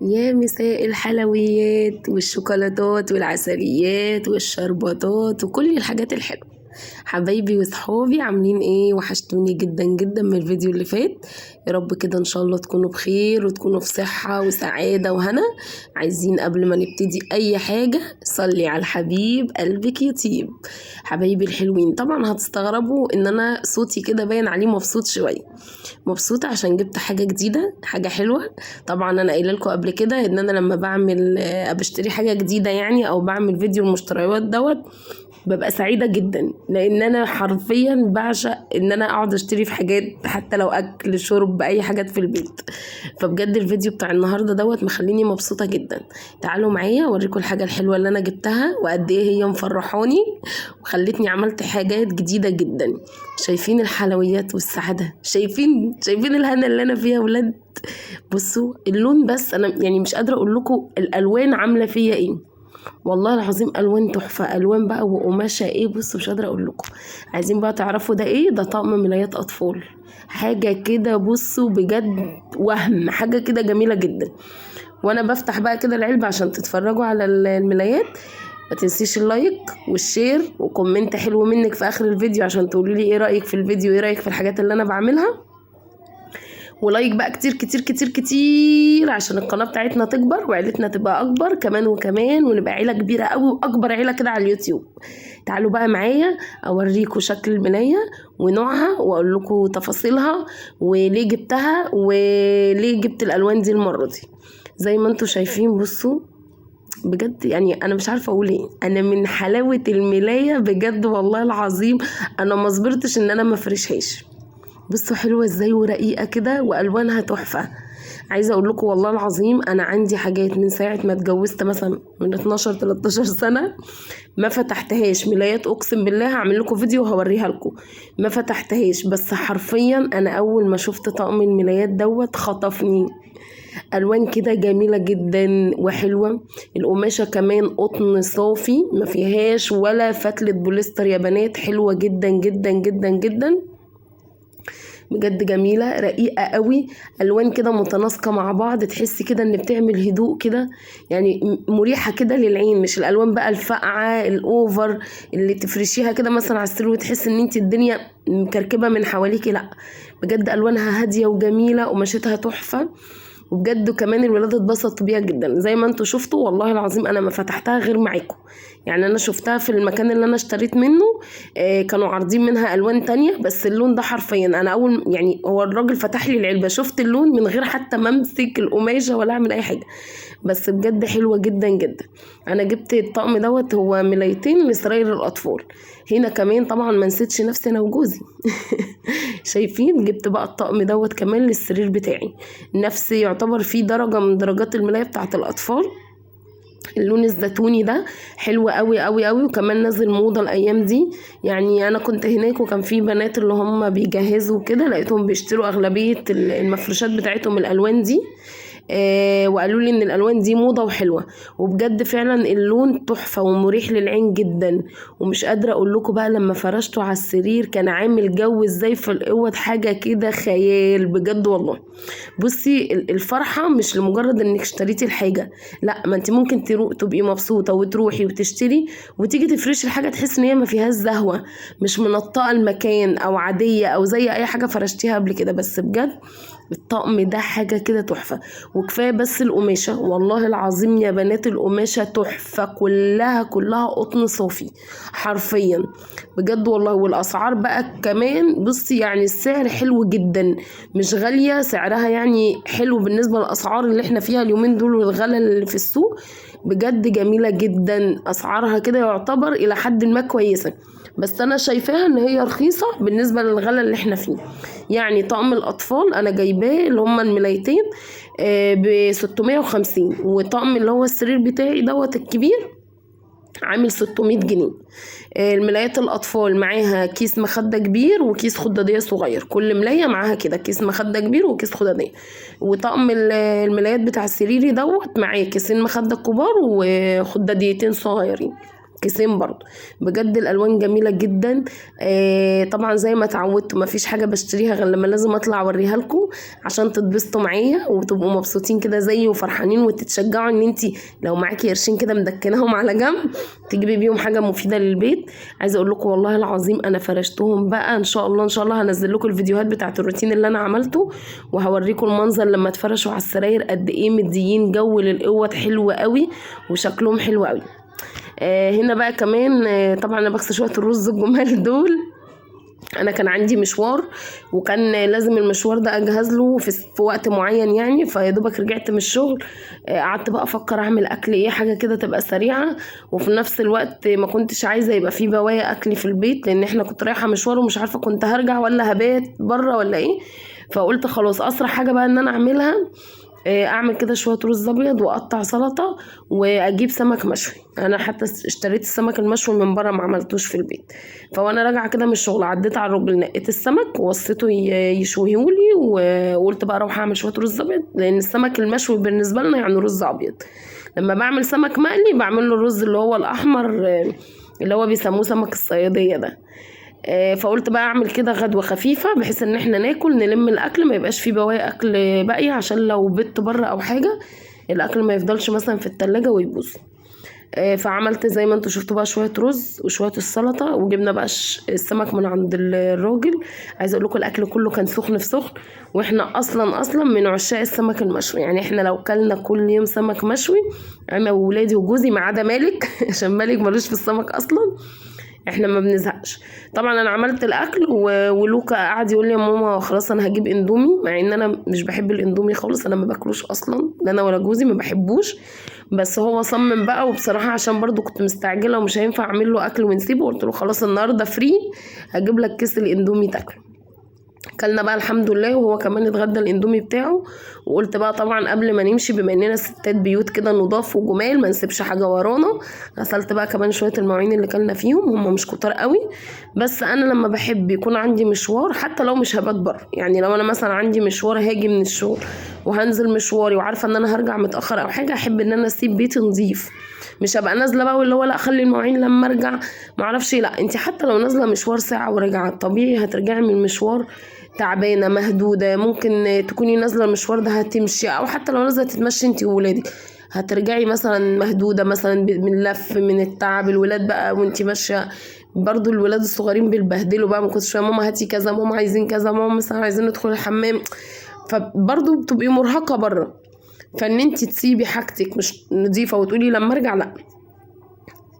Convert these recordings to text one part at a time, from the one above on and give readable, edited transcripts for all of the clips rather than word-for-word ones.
يا مساء الحلويات والشوكولاتات والعسليات والشرباتات وكل الحاجات الحلوة. حبايبي وصحابي عاملين ايه؟ وحشتوني جدا جدا من الفيديو اللي فات. يا رب كده ان شاء الله تكونوا بخير وتكونوا في صحة وسعادة وهنا. عايزين قبل ما نبتدي اي حاجة صلي على الحبيب قلبك يطيب. حبايبي الحلوين، طبعا هتستغربوا ان انا صوتي كده باين عليه مبسوط شوية. مبسوطة عشان جبت حاجة جديدة، حاجة حلوة. طبعا انا قايله لكم قبل كده ان انا لما بعمل بشتري حاجة جديدة يعني او بعمل فيديو المشتريات ببقى سعيدة جدا، لان انا حرفيا بعشق ان انا اقعد اشتري في حاجات، حتى لو اكل شرب اي حاجات في البيت. فبجد الفيديو بتاع النهاردة مخليني مبسوطة جدا. تعالوا معايا اوريكم الحاجة الحلوة اللي انا جبتها وقد ايه هي مفرحاني وخلتني عملت حاجات جديدة جدا. شايفين الحلويات والسعادة؟ شايفين الهنا اللي انا فيها ولاد؟ بصوا اللون، بس انا يعني مش قادرة اقول لكم الالوان عاملة فيا ايه. والله العظيم الوان تحفه، الوان بقى وقماشه ايه، بصوا مش قادره اقول لكم. عايزين بقى تعرفوا ده ايه؟ ده طقم ملايات اطفال، حاجه كده بصوا بجد وهم، حاجه كده جميله جدا. وانا بفتح بقى كده العلبه عشان تتفرجوا على الملايات. ما تنسيش اللايك والشير وكومنت حلو منك في اخر الفيديو عشان تقولوا لي ايه رايك في الفيديو، ايه رايك في الحاجات اللي انا بعملها. ولايك بقى كتير كتير كتير كتير عشان القناة بتاعتنا تكبر وعيلتنا تبقى أكبر كمان وكمان، ونبقى عيلة كبيرة أوي وأكبر عيلة كده على اليوتيوب. تعالوا بقى معايا أوريكم شكل الملاية ونوعها وأقول لكم تفاصيلها وليه جبتها وليه جبت الألوان دي المرة دي. زي ما انتوا شايفين بصوا بجد، يعني انا مش عارفه اقول ايه، انا من حلاوه الملايه بجد والله العظيم انا ما صبرتش ان انا ما افرشهاش. بصوا حلوة ازاي ورقيقة كده والوانها تحفة. عايزة اقول لكم والله العظيم انا عندي حاجات من ساعة ما اتجوزت مثلا من 12 13 سنة ما فتحتهاش ملايات، اقسم بالله هعمل لكم فيديو وهوريها لكم. ما فتحتهاش، بس حرفيا انا اول ما شفت طقم الملايات خطفني. الوان كده جميلة جدا وحلوة. القماشة كمان قطن صافي ما فيهاش ولا فتلة بوليستر يا بنات، حلوة جدا جدا جدا جدا بجد، جميلة رقيقة قوي. الوان كده متناسقة مع بعض، تحسي كده ان بتعمل هدوء كده، يعني مريحة كده للعين. مش الالوان بقى الفاقعة الاوفر اللي تفرشيها كده مثلا على السرير وتحسي ان انت الدنيا مكركبة من حواليكي، لا بجد الوانها هادية وجميلة ومشيتها تحفة. وبجد كمان الولاد اتبسطوا بيها جدا زي ما انتوا شفتوا. والله العظيم انا ما فتحتها غير معاكم، يعني انا شفتها في المكان اللي انا اشتريت منه. كانوا عارضين منها الوان تانية، بس اللون ده حرفيا انا اول يعني هو الراجل فتح لي العلبة شفت اللون من غير حتى ما امسك القماشة ولا اعمل اي حاجة. بس بجد حلوة جدا جدا. انا جبت الطقم هو ملايتين لسراير الاطفال. هنا كمان طبعا ما نسيتش نفسي انا وجوزي شايفين جبت بقى الطقم كمان للسرير بتاعي، نفس يعتبر فيه درجة من درجات الملاية بتاعت الاطفال. اللون الزيتوني ده حلو قوي قوي قوي، وكمان نازل موضة الايام دي. يعني انا كنت هناك وكان في بنات اللي هم بيجهزوا كده، لقيتهم بيشتروا اغلبية المفروشات بتاعتهم الالوان دي. وقالوا لي ان الالوان دي موضه وحلوه، وبجد فعلا اللون تحفه ومريح للعين جدا. ومش قادره اقول لكم بقى لما فرشته على السرير كان عامل جو ازاي في الاوض، حاجه كده خيال بجد والله. بصي الفرحه مش لمجرد انك اشتريتي الحاجه، لا، ما انت ممكن تبقي مبسوطه وتروحي وتشتري وتيجي تفرشي الحاجه تحس ان هي ما فيهاش زهوه، مش منطقه المكان او عاديه او زي اي حاجه فرشتيها قبل كده. بس بجد الطقم ده حاجة كده تحفة. وكفاية بس القماشة، والله العظيم يا بنات القماشة تحفة، كلها قطن صافي حرفيا بجد والله. والأسعار بقى كمان بصي يعني السعر حلو جدا، مش غالية، سعرها يعني حلو بالنسبة للأسعار اللي احنا فيها اليومين دول والغلا اللي في السوق. بجد جميلة جدا، أسعارها كده يعتبر إلى حد ما كويسة، بس انا شايفاها ان هي رخيصة بالنسبة للغلا اللي احنا فيه. يعني طقم الاطفال انا جايباه اللي هما الملايتين ب 650، وطقم اللي هو السرير بتاعي الكبير عامل 600 جنيه. الملايات الاطفال معاها كيس مخدة كبير وكيس خدادية صغير، كل ملاية معاها كده كيس مخدة كبير وكيس خدادية. وطقم الملايات بتاع السريري معاه كيسين مخدة كبار وخداديتين صغيرين. كيسين برضو. بجد الالوان جميله جدا. طبعا زي ما اتعودت مفيش حاجه بشتريها غير لما لازم اطلع اوريها لكم عشان تتبسطوا معايا وتبقوا مبسوطين كده زيي وفرحانين، وتتشجعوا ان انت لو معاكي قرشين كده مدكناهم على جنب تجيبي بيهم حاجه مفيده للبيت. عايزه اقول لكم والله العظيم انا فرشتهم بقى، ان شاء الله ان شاء الله هنزل لكم الفيديوهات بتاعه الروتين اللي انا عملته، وهوريكم المنظر لما اتفرشوا على السراير قد ايه مديين جو للقوه حلو قوي وشكلهم حلو قوي. هنا بقى كمان طبعا انا بغسل شويه الرز الجمال دول. انا كان عندي مشوار وكان لازم المشوار ده اجهز له في وقت معين يعني، فيا دوبك رجعت من الشغل قعدت بقى افكر اعمل اكل ايه، حاجه كده تبقى سريعه وفي نفس الوقت ما كنتش عايزه يبقى في بواقي اكل في البيت، لان احنا كنت رايحه مشوار ومش عارفه كنت هرجع ولا هبات بره ولا ايه. فقلت خلاص اسرع حاجه بقى ان انا اعملها اعمل كده شويه رز ابيض واقطع سلطه واجيب سمك مشوي. انا حتى اشتريت السمك المشوي من بره ما عملتوش في البيت. فوانا راجعه كده من الشغل عديت على الراجل نقيت السمك ووصيته يشويهولي، وقلت بقى اروح اعمل شويه رز ابيض، لان السمك المشوي بالنسبه لنا يعني رز ابيض. لما بعمل سمك مقلي بعمل له الرز اللي هو الاحمر اللي هو بيسموه سمك الصياديه ده. فقلت بقى اعمل كده غدوه خفيفه بحيث ان احنا ناكل نلم الاكل ما يبقاش فيه بواقي اكل باقيه، عشان لو بت بره او حاجه الاكل ما يفضلش مثلا في التلاجة ويبوظ. فعملت زي ما انتوا شفتوا بقى شويه رز وشويه السلطه، وجبنا بقى السمك من عند الراجل. عايزه اقول لكم الاكل كله كان سخن في سخن، واحنا اصلا من عشاق السمك المشوي، يعني احنا لو كلنا كل يوم سمك مشوي انا وولادي وجوزي ما عدا مالك عشان مالك ملوش في السمك اصلا، احنا ما بنزهقش. طبعا انا عملت الاكل ولوكا قعد يقول لي يا ماما خلاص انا هجيب اندومي، مع ان انا مش بحب الاندومي خالص، انا ما باكلوش اصلا، لا انا ولا جوزي ما بحبوش، بس هو صمم بقى. وبصراحه عشان برضو كنت مستعجله ومش هينفع اعمل له اكل ونسيبه، قلت له خلاص النهارده فري هجيب لك كيس الاندومي تاكله. كلنا بقى الحمد لله، وهو كمان اتغدى الاندومي بتاعه. وقلت بقى طبعا قبل ما نمشي بما اننا ستات بيوت كده نضاف وجمال ما نسيبش حاجه ورانا، غسلت بقى كمان شويه المواعين اللي كلنا فيهم، هم مش كتار قوي، بس انا لما بحب يكون عندي مشوار حتى لو مش هبات بره، يعني لو انا مثلا عندي مشوار هاجي من الشغل وهنزل مشواري وعارفه ان انا هرجع متاخر او حاجه، احب ان انا اسيب بيتي نظيف، مش هبقى نازله بقى واللي هو لا خلي المواعين لما ارجع ما اعرفش. لا انت حتى لو نازله مشوار ساعه ورجعت طبيعي هترجعي من المشوار تعبانه مهدوده، ممكن تكوني نازله المشوار ده هتمشي، او حتى لو نازله تتمشي انت وولادك هترجعي مثلا مهدوده مثلا من اللف من التعب. الولاد بقى وانت ماشيه برضو الولاد الصغيرين بيتبهدلوا بقى، ما كنتش شويه ماما هاتي كذا، ماما عايزين كذا، ماما مثلا عايزين ندخل الحمام، فبرضو بتبقي مرهقه بره. فان انت تسيبي حاجتك مش نظيفه وتقولي لما ارجع، لا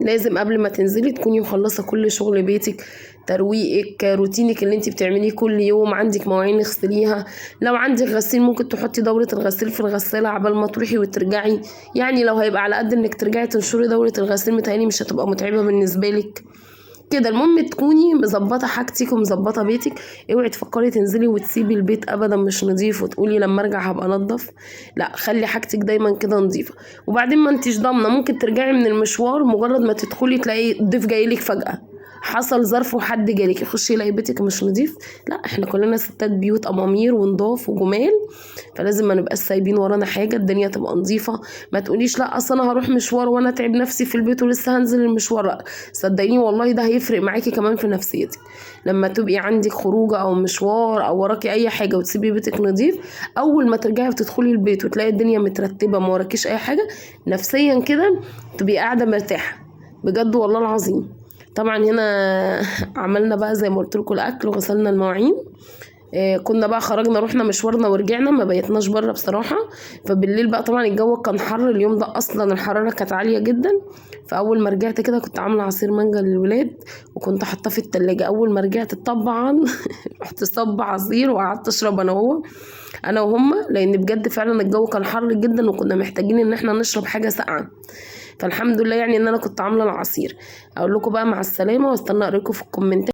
لازم قبل ما تنزلي تكوني مخلصه كل شغل بيتك، ترويقك، روتينك اللي انت بتعمليه كل يوم، عندك مواعين اغسليها، لو عندك غسيل ممكن تحطي دورة الغسيل في الغسالة عبال ما تروحي وترجعي، يعني لو هيبقى على قد انك ترجعي تنشري دورة الغسيل متهيألي مش هتبقى متعبة بالنسبة لك كده. المهم تكوني مظبطه حاجتك ومظبطه بيتك، اوعي تفكري تنزلي وتسيبي البيت ابدا مش نظيف وتقولي لما ارجع هبقى انضف، لا خلي حاجتك دايما كده نظيفه. وبعدين ما انتيش ضامنه ممكن ترجعي من المشوار مجرد ما تدخلي تلاقي ضيف جايلك فجاه، حصل ظرف وحد جالك يخش يلاقي بيتك مش نظيف، لا احنا كلنا ستات بيوت امامير ونضاف وجمال، فلازم ما نبقاش سايبين ورانا حاجه، الدنيا تبقى نظيفه. ما تقوليش لا اصل انا هروح مشوار وانا تعب نفسي في البيت ولسه هنزل المشوار، لا صدقيني والله ده هيفرق معاكي كمان في نفسيتك. لما تبقي عندك خروجه او مشوار او وراكي اي حاجه وتسيبي بيتك نظيف، اول ما ترجعي وتدخلي البيت وتلاقي الدنيا مترتبه ما وراكيش اي حاجه، نفسيا كده تبقي قاعده مرتاحه بجد والله العظيم. طبعا هنا عملنا بقى زي ما قلت لكم الاكل وغسلنا المواعين. كنا بقى خرجنا رحنا مشوارنا ورجعنا ما بيتناش بره بصراحه. فبالليل بقى طبعا الجو كان حر، اليوم ده اصلا الحراره كانت عاليه جدا. فاول ما رجعت كده كنت عامله عصير مانجا للولاد وكنت حاطاه في التلاجة. اول ما رجعت طبعا رحت صب عصير وقعدت اشرب انا وهما، لان بجد فعلا الجو كان حر جدا وكنا محتاجين ان احنا نشرب حاجه ساقعه. فالحمد لله يعني ان انا كنت عامله العصير. اقول لكم بقى مع السلامه واستنى اقراكم في الكومنتات.